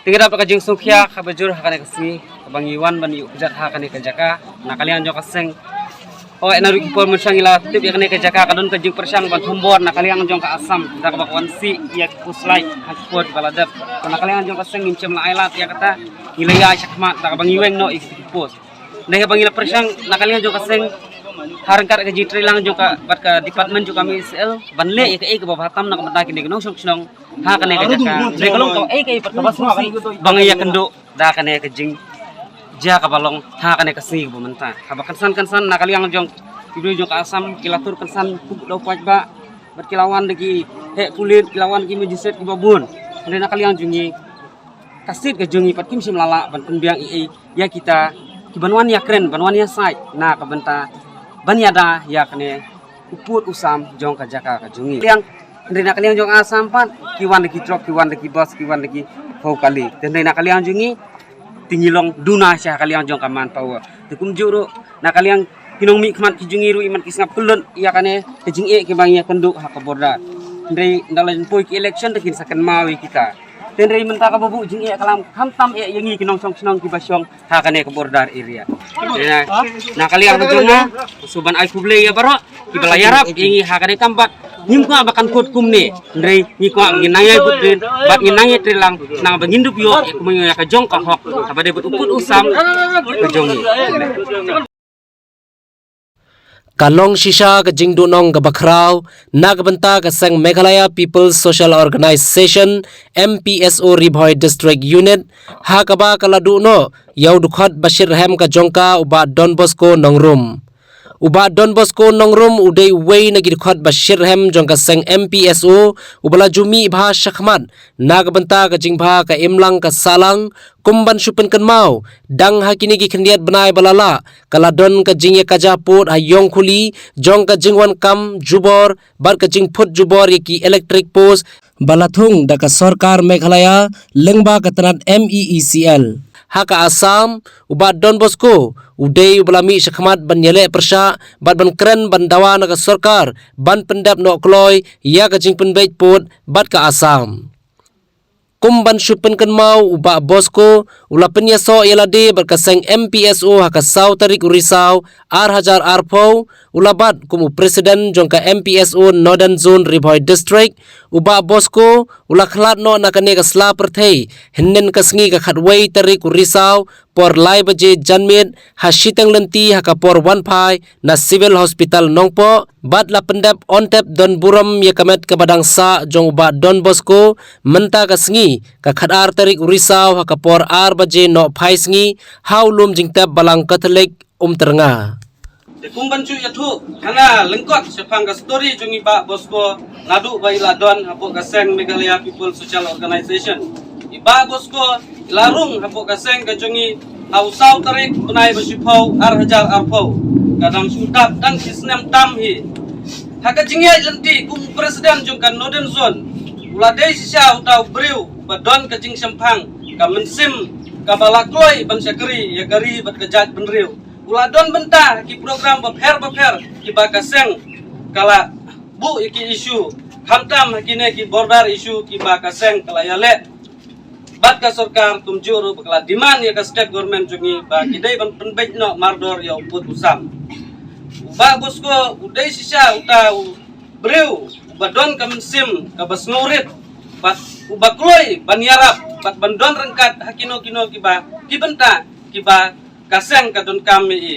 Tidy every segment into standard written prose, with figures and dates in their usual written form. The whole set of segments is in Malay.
Tinggal apa kajeng sukya kabajur hakane kasi kabangiwan ban yu kejat hakane kejaka nakalian jo kaseng oh naru kipol mensangila tip yakane kejaka kadon kajeng persang ban hombor nakalian jong ka asam dak bakwan si yak puslai hakpot baladap nakalian jong kaseng incem la ailat ya kata ilaya syakmat dak bangiweng no ikipos nek bangila persang nakalian jong kaseng harangkat ke jitri lang juga bat ke department juga kami sel banle ya ke bawah hatam nak mendaki nek nong song ha kane ke jaka nek long ko ke pat bas bang ya kendo da kane ke jing ja ka balong ha kane ke sing bumenta ha bakan san nakali yang jong video jong asam kilatur kansan do paj ba bat kilawan lagi he kulit kilawan ki mejiset ki babun nek nakali yang jungi kasit ke jungi pat kim sim lala ban pembiang ya kita ki banwan ya keren banwan ya sai na ka benta banyada ya kene uput usam jong ka jaka ka jungi yang ndena kalian jong asam pan kiwan lagi trok kiwan lagi bos kiwan lagi fau kali ndena kalian jungi tingilong duna sya kalian jong ka man pawa tukum juru na kalian kinong mi kman kijungi ru iman kisngap kulun ya kane kejing ke bangya kenduk ha ka borda ndai ndalan poi ki election dekin sakan mawi kita tenrei menta ka babu jing kalam khamtam yangi kinong song ki basyong ha kane ka bordar area na kalian junga suban ai kuble ya baro ki balayarap yangi ha kane tambat nim ko abakan kot kumne ndrei ni ko nginangay budin bat nginangay trilang nang bangindup yo kumenyo ka jong ka hok abade but uput usam ka jongi Kalong Shisha ke Jingdunong ke Bakrau, Nagbenta ke Seng Meghalaya People's Social Organization, Mpso Ribhoi District Unit, Hakaba Kaladuno, Yau Dkhot Shitrhem ke Jongka uba Donbosco Nongrum. Uba Donbosco Nongrum udai wei nagi Dkhot Shitrhem Jongka Seng Mpso, ubala jumi bha Shakmat, Nagbenta ke Jingba ke Imlang ke Salang, kumban supen kan mau dang hakini ki kendiat benai balala kaladon ka jingye kajaput hayong kuli jong ka jingwan kam jubor bar ka jingput jubor ki electric post balathung da ka sarkar Meghalaya lengba ka tanat MEECL haka Assam uba Donbosco udai ubalami syakmat ban yele persya bat ban keren ban dawa na ka sarkar ban pendap no kloy ya ka jingpen bait put bat ka Assam kumban supen kan mau uba Bosco ula penyaso yalade berkaseng Mpso haka sau tarik Risau hajar arpo ula bat kumu presiden jongka Mpso Northern Zone Ribhoi District uba Bosco ula khlat no nakane ka sla perthei hinnen kasngi ka khatwei tarik Risau por lai baje janmit hasitang lenti haka por wanpai na civil hospital nongpo bat la pendap ontep don buram ya kamet ke badang sa jong uba Don Bosco menta kasngi ka khatar tarik Risau haka por baje no phai sngi haulum jingtap balang Katolik terengah kumban cu yathu kana lengkot sepang ka story jong iba Bosco ngadu baila don hapo ka Seng Meghalaya People Social Organization iba Bosco larung hapo ka Seng ka jongi hausau tarik punai basipau hajar arpau kadang sudap dan kisnem tamhi haka jingai lenti kum presiden jong ka Northern Zone uladai sisa utau briu badon ka jing sempang ka mensim ka balakloi ban syakri ya gari bat kejat benriu uladon benta ki program bapher ki baka Seng kala bu iki isu hamtam hakine ki border isu ki baka Seng kala yale bat ka sarkar tumjuru bakla demand ya ka state government jungi ba kidai ban penbej no mardor ya uput usam ba Bosco udai sisa utau breu badon ka mensim ka basnurit bat ubakloi ban yarap bat bandon rengkat hakino kino ki ba kibenta ki ba kaseng ka don kami i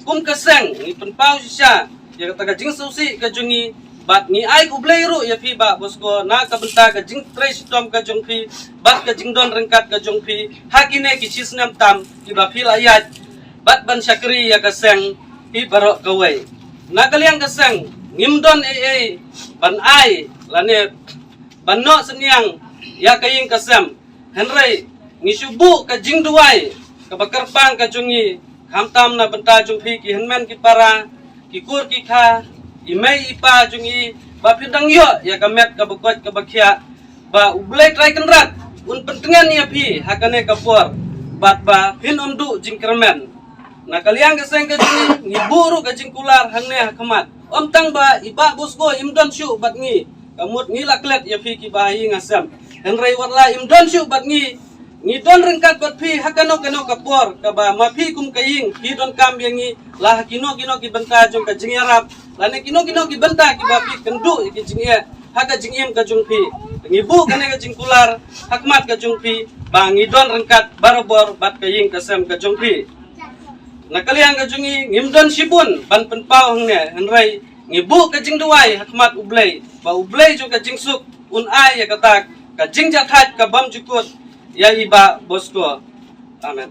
kum kaseng ni penpau sisa ya kata jing susi ka jungi bat ni ai ku bleiru ya pi ba Bosco na ka benta ka jing trace tom ka jong pi bat ka jing don rengkat ka jong pi hakine ki sisnam tam ki ba pi layat bat ban syakri ya kaseng pi barok kawai na kalian kaseng ngimdon ban ai lane ban no senyang ya kaying kasem henry ngisubu ka jing duai ka bakarpang ka jungi hamtam na benta jong pi ki henmen ki para ki kur ki kha imei ipa jungi ba pindang yo ya kamet ka bukot ka bakhya ba ublek rai kenrat un pentengan ya pi hakane ka por bat ba pin omdu jingkermen na kaliang ka Seng ka jungi ngiburu ka jingkular hangne hakamat omtang ba iba Bosco imdon syu bat ngi kamut ngi laklet ya pi ki bahi ngasam henrei warla imdon syu bat ngi ngidon rengkat bat phi hakano kano kapor kaba mapi kum kaying hidon kam yangi lah kino ki benta jong ka jingyarap lane kino ki benta ki bapi kendu ki jingye haka jingim ka jong phi ngibu kane ka jingkular hakmat ka jong phi ba ngidon rengkat barobor bat kaying ka sem ka jong phi nakaliang ka jongi ngimdon sibun ban penpau hangne henrai ngibu ka jingduai hakmat ublei ba ublei jong ka jingsuk un ai ya katak ka jingja that ka bam jukut ya iba bosko amen